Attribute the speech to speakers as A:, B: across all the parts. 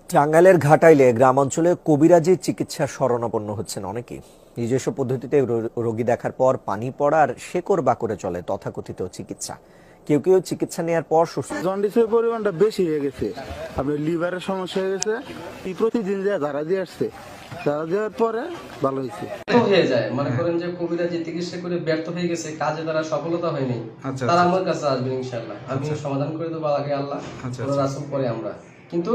A: টাঙ্গাইলের ঘাটাইলে গ্রামাঞ্চলে কবিরাজি চিকিৎসা শরণাপন্ন হচ্ছেন অনেকেই। নিজস্ব পদ্ধতিতে রোগী দেখার পর পানি পড়া আর শেকড় বাকড়ে চলে তথাকথিত চিকিৎসা। কেউ কেউ চিকিৎসা নেওয়ার পর সুস্থ।
B: জন্ডিসের পরিমাণটা বেশি হয়ে গেছে, আপনার লিভারের সমস্যা হয়ে গেছে। এই প্রতিদিন যা ধারা দিয়ে আসছে, ধারা দেওয়ার পরে ভালো হয়েছে।
C: হয়ে যায় মনে করেন যে কবিরাজি চিকিৎসা করে ব্যর্থ হয়ে গেছে, কাজে তারা সফলতা হয়নি, তারা আমার কাছে আসবে ইনশাআল্লাহ, আমি সমাধান করে দেবো আগে আল্লাহ, রাসূল পরে আমরা। কিন্তু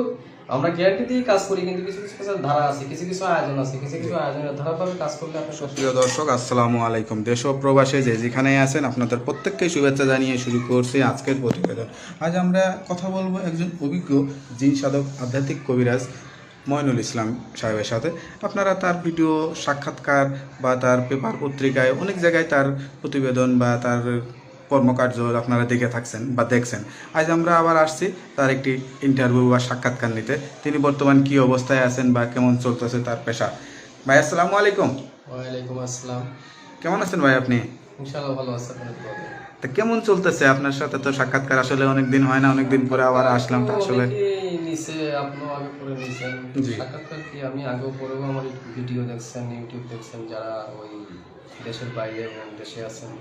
C: আমরা গ্যারান্টি দিয়ে কাজ করি, কিন্তু কিছু কিছু ধারা আছে, কিছু কিছু আয়োজন আছে, কিছু কিছু আয়োজনের ধারাভাবে কাজ করলে আপনার
D: প্রিয় দর্শক, আসসালামু আলাইকুম। দেশ ও প্রবাসে যে যেখানে আছেন আপনাদের প্রত্যেককে শুভেচ্ছা জানিয়ে শুরু করছি আজকের প্রতিবেদন। আজ আমরা কথা বলবো একজন অভিজ্ঞ জিন সাধক আধ্যাত্মিক কবিরাজ মইনুল ইসলাম সাহেবের সাথে। আপনারা তার ভিডিও, সাক্ষাৎকার বা তার পেপার পত্রিকায় অনেক জায়গায় তার প্রতিবেদন বা তার কর্মকার্য আপনারা দেখে থাকছেন বা দেখছেন। আজ আমরা আবার আসছি তার একটি ইন্টারভিউ বা সাক্ষাৎকার নিতে। তিনি বর্তমান কি অবস্থায় আছেন বা কেমন চলতেছে তার পেশা। ভাই আসসালামু আলাইকুম।
C: ওয়ালাইকুম আসসালাম।
D: কেমন আছেন ভাই আপনি?
C: ইনশাআল্লাহ ভালো আছি।
D: তা কেমন চলতেছে আপনার সাথে? তো সাক্ষাৎকার আসলে অনেকদিন হয় না, অনেকদিন পরে আবার আসলাম। তো আসলে
C: নিচে আপনিও আগে পরে নিয়েছেন সাক্ষাৎকার, কি আমি আগেও পরেও আমার ভিডিও দেখছেন, ইউটিউব দেখছেন, যারা ওই দেশের বাইরে এবং দেশে আছেন,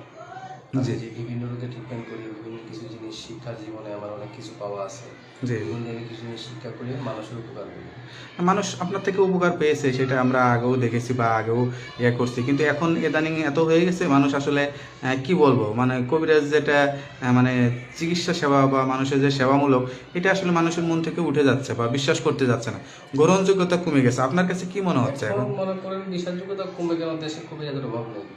C: যে বিভিন্ন রোগে ট্রিটমেন্ট করি, বিভিন্ন কিছু জিনিস শিক্ষার জীবনে আমার অনেক কিছু পাওয়া আছে, কিছু জিনিস শিক্ষা করে মানুষের উপকার করি।
D: মানুষ আপনার থেকে উপকার পেয়েছে, সেটা আমরা আগেও দেখেছি বা আগেও করছি। কিন্তু এখন ইদানিং এত হয়ে গেছে মানুষ আসলে কি বলবো, মানে কবিরাজ যেটা মানে চিকিৎসা সেবা বা মানুষের যে সেবামূলক, এটা আসলে মানুষের মন থেকে উঠে যাচ্ছে বা বিশ্বাস করতে যাচ্ছে না, গ্রহণযোগ্যতা কমে গেছে। আপনার কাছে কি মনে হচ্ছে এখন?
C: মনে করেন বিশ্বাসযোগ্যতা কমে গেল, দেশে কবিরাজের অভাব নেই,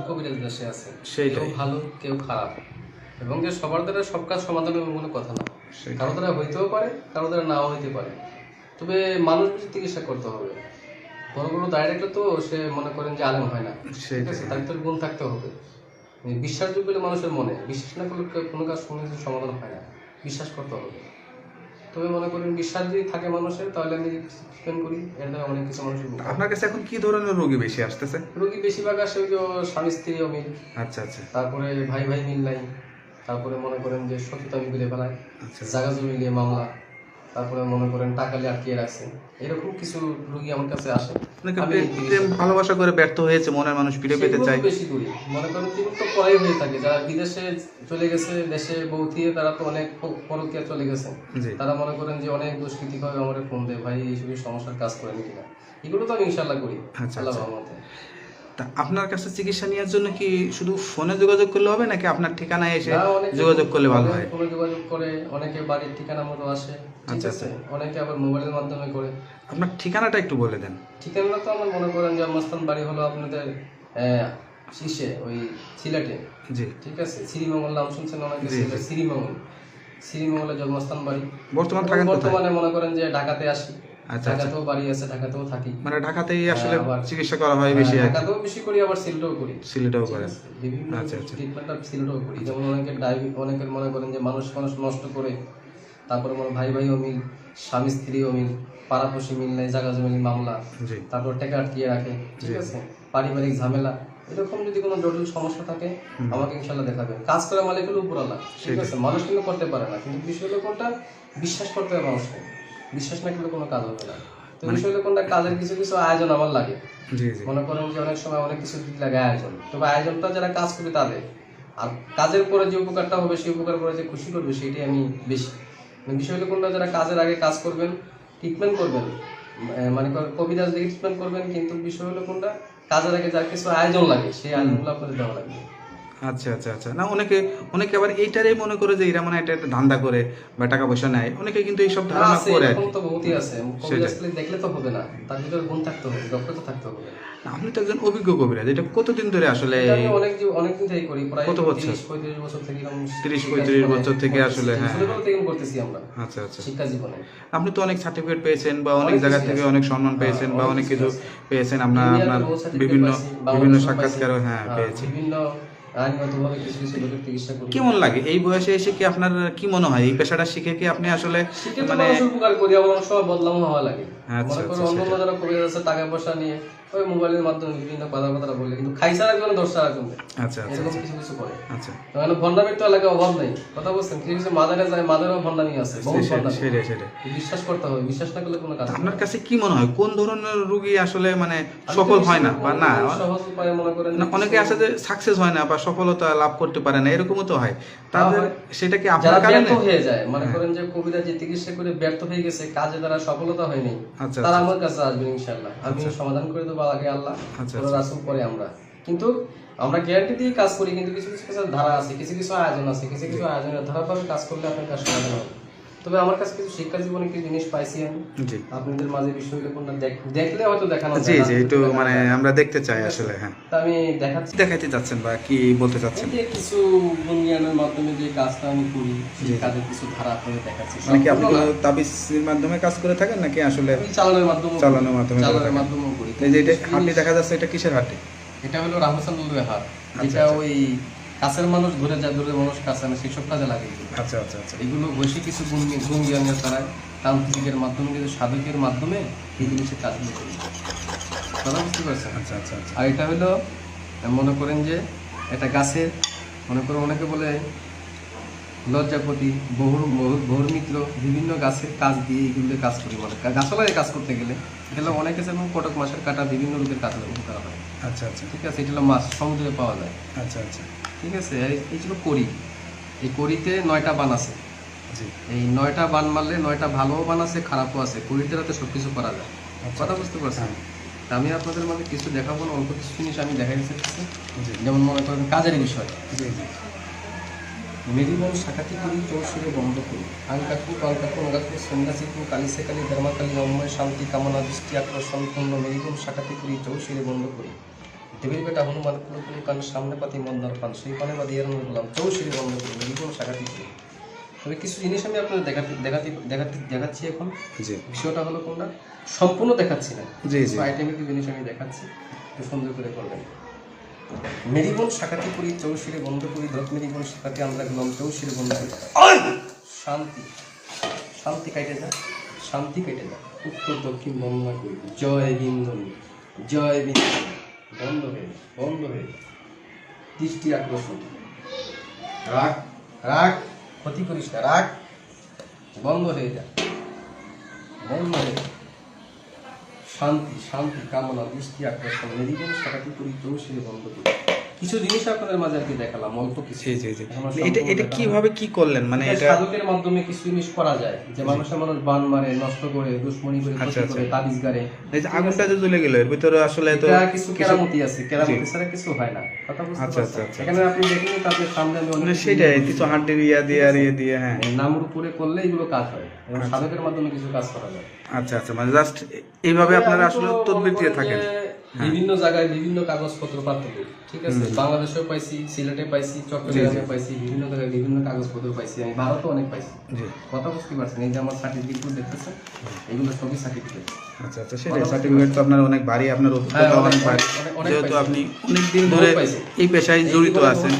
C: কবিরাজ দেশে আছে, কেউ ভালো কেউ খারাপ, এবং যে সবার দ্বারা সব কাজ সমাধান হবে কোনো কথা না। কারো দ্বারা হইতেও পারে, কারো দ্বারা নাও হইতে পারে, তবে মানুষ চিকিৎসা করতে হবে। বড় বড় ডাইরেক্টর তো সে মনে করেন যে আলেম হয় না, ঠিক আছে, তার ভিতরে গুণ থাকতে হবে। বিশ্বাসযোগ্য হলে মানুষের মনে, বিশ্বাস না করলে কোনো কাজ কোনো কিছু সমাধান হয় না, বিশ্বাস করতে হবে। তবে মনে করেন বিশ্বাস যদি থাকে মানুষের, তাহলে আমি ট্রিটমেন্ট করি, এর দ্বারা অনেক কিছু মানুষের।
D: আপনার কাছে এখন কি ধরনের রোগী বেশি আসতেছে?
C: রোগী বেশিরভাগ আসে ওই যে স্বামী স্ত্রী অমিল,
D: আচ্ছা আচ্ছা,
C: তারপরে ভাই ভাই মিল নাই, তারপরে মনে করেন যে সততা মিলে ফেলায়, জায়গা জমি নিয়ে মামলা, তারপরে মনে করেন টাকা নিয়ে আটকিয়ে রাখছে, এরকম কিছু রোগী আমার কাছে আসে।
D: ভালোবাসা করে ব্যর্থ হয়েছে, মনের মানুষ ফিরে পেতে চায়,
C: বেশি করি মনে করেন তিনি তো পরে হয়ে থাকে, যারা বিদেশে চলে গেছে, দেশে বউথিয়ে তারা তো অনেক পরকীয়া চলে গেছে, তারা মনে করেন যে অনেক দুষ্কৃতি ভাবে আমার ফোন দেয়, ভাই এইসব সমস্যার কাজ করেন কিনা, এগুলো তো আমি ইনশাল্লাহ করি আল্লাহ রহমতে।
D: তা আপনার কাছে চিকিৎসা নেওয়ার জন্য কি শুধু ফোনে যোগাযোগ করলে হবে, নাকি আপনার ঠিকানায় এসে যোগাযোগ করলে ভালো হয়?
C: ফোনে যোগাযোগ করে, অনেকে বাড়ির ঠিকানা মতো আসে, ঠিক আছে, অনেকে আবার মোবাইলের মাধ্যমে করে।
D: আপনার ঠিকানাটা একটু বলে দেন।
C: ঠিকানা তো আমার মনে করেন যে মস্তান বাড়ি হলো আপনাদের শীর্ষে ওই সিলেটে, জি ঠিক আছে, শ্রীমঙ্গল নাম শুনছেন অনেকে, শ্রীমঙ্গল, শ্রীমঙ্গলে জন্মস্থান বাড়ি। বর্তমানে মনে করেন যে ঢাকাতে আসি, ঢাকাতেও বাড়ি আছে, ঢাকাতেও থাকি,
D: মানে ঢাকাতেই আসলে চিকিৎসা করা হয় বেশি,
C: ঢাকাতেও বেশি করি, আবার সিলেটেও করি,
D: সিলেটেও করে
C: বিভিন্ন ট্রিটমেন্টটা সিলেটেও করি। যেমন অনেকের মনে করেন যে মানুষ নষ্ট করে, তারপরে মনে ভাই ভাই অমিল, স্বামী স্ত্রী অমিল, পাড়াপড়শি মিল নেই, জায়গা জমি মামলা, তারপর টাকা আটকিয়ে রাখে, ঠিক আছে, পারিবারিক ঝামেলা, এরকম যদি কোনো জটিল সমস্যা থাকে আমাকে ইনশাল্লাহ দেখাবেন। কাজ করে মালিক হলো উপরওয়ালা, ঠিক আছে, মানুষ কিন্তু করতে পারে না, কিন্তু বিষয় হলো কোনটা, বিশ্বাস করতে হবে মানুষকে, বিশ্বাস না করলে কোনো কাজ হবে না। তো বিষয় হলো কোনটা, কাজের কিছু কিছু আয়োজন আমার লাগে, মনে করেন যে অনেক সময় অনেক কিছু লাগে আয়োজন, তবে আয়োজনটা যারা কাজ করে তাদের, আর কাজের পরে যে উপকারটা হবে, সেই উপকার করে যে খুশি করবে, সেটাই আমি বেশি। বিষয় হলো কোনটা, যারা কাজের আগে কাজ করবেন, ট্রিটমেন্ট করবেন, মানে কবিরাজ দেখে ট্রিটমেন্ট করবেন, কিন্তু বিষয় হলো কোনটা, কাজের আগে যার কিছু আয়োজন লাগে, সেই আয়োজনগুলো আপনাদের দেওয়া লাগবে।
D: আচ্ছা আচ্ছা আচ্ছা, না অনেকে আবার এইটারই মনে করে যে এরা মানে এটা একটা ধান্দা করে বা টাকা পয়সা নেয়, অনেকে কিন্তু এইসব ধারণা করে।
C: এরকম তো বহুতই আছে, কবিরাজ দেখলে তো হবে না, তার ভিতরে গুণ থাকতে হবে, দক্ষতা থাকতে হবে।
D: আপনি তো একজন অভিজ্ঞ কবিরাজ, এটা কতদিন ধরে আসলে?
C: অনেকদিন থেকে করি, প্রায়
D: কত বছর?
C: 30-35 বছর থেকে,
D: 30-35 বছর থেকে আসলে, হ্যাঁ
C: ছোটবেলা থেকে করতেছি আমরা।
D: আচ্ছা আচ্ছা,
C: শিক্ষা জীবনে
D: আপনি তো অনেক সার্টিফিকেট পেয়েছেন বা অনেক জায়গা থেকে অনেক সম্মান পেয়েছেন বা অনেক কিছু পেয়েছেন, আপনার বিভিন্ন সাক্ষাৎকারও পেয়েছি। কেমন লাগে এই বয়সে এসে? কি আপনার কি মনে হয় এই পেশাটা শিখে কি আপনি আসলে
C: মানে উপকার করি? আমার সময় বদলাম হওয়া লাগে, মনে করো অন্য যারা কবিরাজ আছে টাকা পয়সা নিয়ে ওই মোবাইলের মাধ্যমে বিভিন্ন কথাবার্তা বললে, কিন্তু খাইছে আরেকজন দশটা আরেকজন
D: আচ্ছা আচ্ছা
C: এরকম কিছু কিছু করে।
D: আচ্ছা
C: মানে ভণ্ডামির তো এলাকায় অভাব নেই, কথা বলছেন। কিছু কিছু মাদারে যায়, মাদারেও ভণ্ডামি আছে, বহু ভণ্ডামি।
D: সেটাই সেটাই।
C: বিশ্বাস করতে হবে, বিশ্বাস না করলে কোনো কাজ হবে না।
D: আপনার কাছে কি মনে হয় কোন ধরনের রোগী আসলে মানে সফল হয় না বা না
C: সহজ উপায়ে মনে করেন
D: না, অনেকে আছে যে সাকসেস হয় না বা সফলতা লাভ করতে পারে না, এরকমও তো হয় তাদের, সেটা কি আপনার
C: যারা
D: কারণে?
C: ব্যর্থ হয়ে যায়, মনে করেন যে কবিরা যে চিকিৎসা করে ব্যর্থ হয়ে গেছে, কাজে তারা সফলতা হয়নি,
D: আচ্ছা,
C: তারা আমার কাছে আসবে ইনশাআল্লাহ। আমি সমাধান করে দেবো, আগে আল্লাহ,
D: আচ্ছা,
C: পরে রাসূল, পরে আমরা। কিন্তু আমরা গ্যারান্টি দিয়ে কাজ করি, কিন্তু কিছু কিছু কাজের ধারা আছে, কিছু কিছু আয়োজন আছে, কিছু কিছু আয়োজনের ধারাভাবে কাজ করলে আপনার কাজ সমাধান হবে। তবে আমার কাছে কিছু শিক্ষা জীবনে কিছু জিনিস পাইছি আমি,
D: জি
C: আপনাদের মাঝে বিষয়গুলো কোনটা দেখলে হয়তো দেখানো
D: জি
C: যায় না,
D: জি একটু
C: দেখানো
D: মানে
C: যায় না।
D: আমরা দেখতে চাই আসলে। হ্যাঁ,
C: তা আমি দেখাচ্ছি।
D: দেখাইতে চাচ্ছেন বা কি বলতে চাচ্ছেন?
C: এই যে কিছু গুণ জ্ঞানের মাধ্যমে যে কাজটা আমি করি, সেই কাজের কিছু ধারা আপনাদের দেখাচ্ছি।
D: মানে কি আপনি
C: সম্পূর্ণ
D: কোনো
C: না,
D: তাবিজের মাধ্যমে কাজ করে থাকেন নাকি আসলে
C: আমি চালানোর মাধ্যমে
D: চালানোর মাধ্যমে করে
C: চালানোর
D: থাকেন?
C: মাধ্যমেও করি।
D: এই যে এটা হাঁটি দেখা যাচ্ছে, এটা কিসের হাঁটি?
C: এটা হলো রামসানুলের হাত, যেটা
D: আচ্ছা।
C: ওই কাছের মানুষ ঘুরে যায়, দূরের মানুষ কাছে না, সেই সব কাজে লাগে এগুলো।
D: আচ্ছা আচ্ছা আচ্ছা
C: এগুলো বসে কিছু গুণ জ্ঞানের দ্বারা, তান্ত্রিকের মাধ্যমে, কিছু সাধকের মাধ্যমে এই জিনিসের কাজগুলো করি। কথা বুঝতে পারছেন?
D: আচ্ছা আচ্ছা আচ্ছা
C: আর এটা হলো মনে করেন যে একটা গাছের, মনে করেন অনেকে বলে লজ্জাপতি, বহুমিত্র, বিভিন্ন গাছের কাজ দিয়ে এগুলো কাজ করি। মানে গাছপালায় কাজ করতে গেলে এগুলো অনেকে যেমন কটক মাছের কাটা, বিভিন্ন রোগের কাজ করা হয়।
D: আচ্ছা আচ্ছা
C: ঠিক আছে, এটা হলো মাছ, সমুদ্রে পাওয়া যায়।
D: আচ্ছা আচ্ছা
C: ঠিক আছে, আর এই ছিল কড়ি। এই কড়িতে 9টা বান আছে।
D: জি
C: এই 9টা বান মারলে 9টা ভালোও বান আছে, খারাপও আছে। কড়িতে রাতে সব কিছু করা যায়। কথা বুঝতে পারছেন? তা আমি আপনাদের মাঝে কিছু দেখাবো না, অল্প কিছু জিনিস আমি দেখাই দিতে চাচ্ছি।
D: জি
C: যেমন মনে করেন কাজের বিষয়,
D: জি জি
C: মেরিবন শাখাতি করি, চৌশুরে বন্ধ করি, আঙ্কাকু কাঙ্কাকু নগাকু সন্ন্যাসিকু কালিসে কালি ধর্মাকালী অময় শান্তি কামনা দৃষ্টি আকর্ষণ পূর্ণ মেরিবন শাখাতি করি, চৌশুরে বন্ধ করি। দেবীর বেটা হনুমান কুলকুলি কান সামনে পাতি মন্দার পান, সেই পানে বা দিয়ে বললাম চৌশুরে বন্ধ করি, মেরিবন শাখাতি করি। তবে কিছু জিনিস আমি আপনাদের দেখাচ্ছি এখন।
D: জি
C: বিষয়টা হলো কোনটা সম্পূর্ণ দেখাচ্ছি না,
D: জি জি
C: আইটেমের কিছু জিনিস আমি দেখাচ্ছি, একটু সুন্দর করে করবেন। মেরিবন শাখাতি করি, চৌশুরে বন্ধ করি, ধত মেরিবন শাখাতি আমরা গেলাম, চৌশুরে বন্ধ করি। শান্তি, শান্তি কাটে যা, শান্তি কেটে যা, উত্তর দক্ষিণ বন্দনা করি, জয় বিন্দনী, জয় বিন্দনী, বন্ধ হয়ে যা, বন্ধ হয়ে যা। দৃষ্টি আকর্ষণ, রাগ, রাগ, ক্ষতি করিস না, রাগ, বন্ধ হয়ে যা, বন্ধ হয়ে যা। শান্তি, শান্তি কামনা দৃষ্টি আকর্ষণ, মেরিবন শাখাতি করি, চৌশুরে বন্ধ করি। কিছু জিনিস আপনাদের মাঝে আর কি দেখালাম, অল্প কিছু।
D: জি জি জি
C: আমার
D: এটা
C: সম্পূর্ণ
D: এটা
C: দেখানো
D: কিভাবে কি করলেন মানে
C: এটা
D: এটা?
C: সাধকের মাধ্যমে কিছু জিনিস করা যায়, যে মানুষ বান মারে, নষ্ট করে, দুশ্মনী করে,
D: আচ্ছা,
C: ক্ষতি করে,
D: আচ্ছা।
C: তাবিজ গাড়ে।
D: এই যে আগুনটা যে জ্বলে গেল এর ভিতরে আসলে তো
C: এটা কিছু কেরামতি আছে, কেরামতি ছাড়া কিছু হয় না। কথা বুঝতে
D: আচ্ছা,
C: পারছেন?
D: আচ্ছা, আচ্ছা।
C: এখানে আপনি দেখেন তাদের সামনে আমি
D: মানে
C: অনেক
D: সেটাই কিছু হাড্ডির ইয়া দিয়ে আর ইয়ে দিয়ে। হ্যাঁ
C: নামের উপরে করলে এগুলো কাজ হয়, এবং সাধকের মাধ্যমে কিছু কাজ করা যায়।
D: আচ্ছা আচ্ছা মানে জাস্ট এইভাবে আপনারা
C: আমি তো
D: আসলে
C: মনে
D: তদবির দিয়ে
C: করেন
D: থাকেন।
C: যে বিভিন্ন জায়গায় বিভিন্ন কাগজপত্র পাঠাবো, ঠিক আছে, বাংলাদেশেও পাইছি, সিলেটে পাইছি, চট্টগ্রামে পাইছি, বিভিন্ন জায়গায় বিভিন্ন কাগজপত্র পাইছি, আমি ভারতেও অনেক পাইছি।
D: জি
C: কথা বুঝতে পারছেন? এই যে আমার সার্টিফিকেট দেখতেছেন, এগুলো সবই সার্টিফিকেট।
D: আচ্ছা আচ্ছা সেটাই, সার্টিফিকেট তো আপনার অনেক ভারী, আপনার অভিজ্ঞতা
C: হ্যাঁ,
D: অনেক ভারী,
C: অনেক
D: যেহেতু
C: পাইছি।
D: আপনি অনেক দিন ধরে
C: পাইছি।
D: এই পেশায় জড়িত আছেন।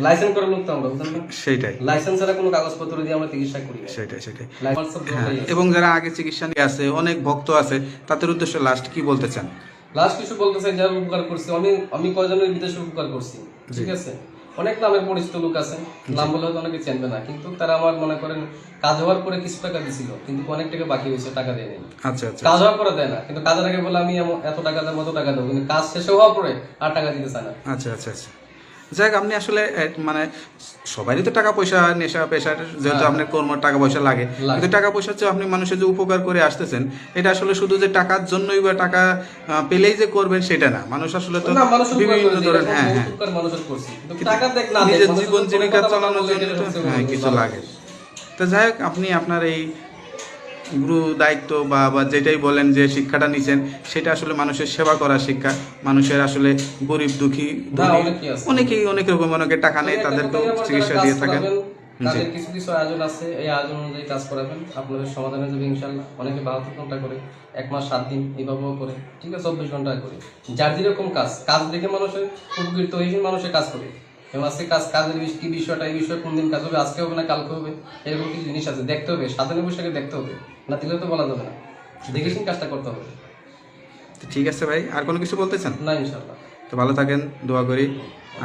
C: লাইসেন্স করার লোক তো আমরা, বুঝলেন না?
D: সেইটাই
C: লাইসেন্স ছাড়া কোনো কাগজপত্র দিয়ে আমরা চিকিৎসা করি না।
D: সেটাই সেটাই
C: লাইসেন্স সব
D: হ্যাঁ,
C: দরকারই আছে।
D: এবং যারা আগে চিকিৎসা নিয়ে আছে, অনেক ভক্ত আছে, তাদের উদ্দেশ্যে লাস্ট কি বলতে চান?
C: লাস্ট কিছু বলতে চাই, যারা উপকার করছি, আমি কয়জনের বিদেশে উপকার করছি, ঠিক আছে। অনেক নামের পরিচিত লোক আছে, নাম বলে হয়তো অনেকে চেনবে না, কিন্তু তারা আমার মনে করেন কাজ হওয়ার পরে কিছু টাকা দিছিল, কিন্তু অনেক টাকা বাকি হয়েছে, টাকা দিয়ে নেই।
D: আচ্ছা আচ্ছা
C: কাজ হওয়ার পরে দেয় না, কিন্তু কাজের আগে বলে আমি এত টাকা দেবো, এত টাকা দেবো, কিন্তু কাজ শেষ হওয়ার পরে আর টাকা দিতে চায় না।
D: আচ্ছা আচ্ছা আচ্ছা যাক, আপনি আসলে মানে সবারই তো টাকা পয়সা নেশা পেশার, যেহেতু আপনার কর্ম টাকা পয়সা লাগে, কিন্তু টাকা পয়সার চেয়ে আপনি মানুষের যে উপকার করে আসতেছেন, এটা আসলে শুধু যে টাকার জন্যই বা টাকা পেলেই যে করবেন সেটা না। মানুষ আসলে তো
C: না, মানুষের উপকার
D: বিভিন্ন
C: করেছি,
D: ধরনের
C: এরকম
D: হ্যাঁ
C: বহুত
D: হ্যাঁ
C: উপকার মানুষের করছি, কিন্তু টাকা দেখ না দেখ,
D: নিজের
C: মানুষের
D: জীবন
C: উপকার
D: জীবিকা
C: কথা
D: চালানোর
C: বললে
D: জন্য
C: এটা
D: তো
C: সবচেয়ে
D: হ্যাঁ
C: বড়
D: কিছু
C: ভালো।
D: লাগে। তো যাই হোক, আপনি আপনার এই গুরু দায়িত্ব বা যেটাই বলেন যে শিক্ষাটা নিছেন, সেটা আসলে মানুষের সেবা করার শিক্ষা। মানুষের আসলে গরিব দুঃখী
C: না,
D: ধনী
C: অনেকেই আছে।
D: অনেকেই অনেক রকম, অনেকে টাকা নেই, তাদেরকেও চিকিৎসা দিয়ে থাকেন।
C: তাদের কিছু কিছু আয়োজন আছে, এই আয়োজন অনুযায়ী কাজ করাবেন, আপনাদের সমাধানে যাবে ইনশাল্লাহ। অনেকে 72 ঘন্টা করে, 1 মাস 7 দিন এইভাবেও করে, ঠিক আছে, 24 ঘন্টা করে। যার যেরকম কাজ দেখে মানুষের উপকৃত হয়ে মানুষের কাজ করে। এবং আজকে কাজের কি বিষয়টা, এই বিষয়ে কোন দিন কাজ হবে, আজকে হবে না কালকে হবে, এরকম কিছু জিনিস আছে, দেখতে হবে, সাধারণ বিষয়কে দেখতে হবে, না দিলে তো বলা যাবে না, দেখে শুনে কাজটা করতে হবে।
D: তো ঠিক আছে ভাই, আর কোনো কিছু বলতে চান?
C: না ইনশাল্লাহ।
D: তো ভালো থাকেন, দোয়া করি।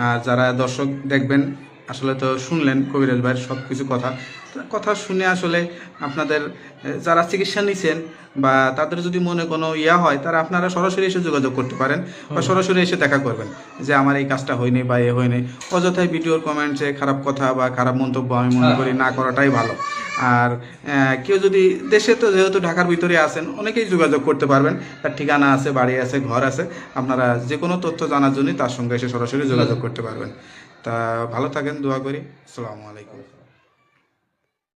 D: আর যারা দর্শক দেখবেন, আসলে তো শুনলেন কবিরাজ ভাইয়ের সব কিছু কথা। তো কথা শুনে আসলে আপনাদের যারা চিকিৎসা নিছেন বা তাদের যদি মনে কোনো ইয়া হয়, তারা আপনারা সরাসরি এসে যোগাযোগ করতে পারেন বা সরাসরি এসে দেখা করবেন যে আমার এই কাজটা হয়নি বা এ হয়নি। অযথায় ভিডিওর কমেন্টসে খারাপ কথা বা খারাপ মন্তব্য আমি মনে করি না করাটাই ভালো। আর কেউ যদি দেশে, তো যেহেতু ঢাকার ভিতরে আছেন, অনেকেই যোগাযোগ করতে পারবেন, তার ঠিকানা আছে, বাড়ি আছে, ঘর আছে, আপনারা যে কোনো তথ্য জানার জন্য তার সঙ্গে এসে সরাসরি যোগাযোগ করতে পারবেন। তা ভালো থাকেন, দোয়া করি। আসসালামু আলাইকুম।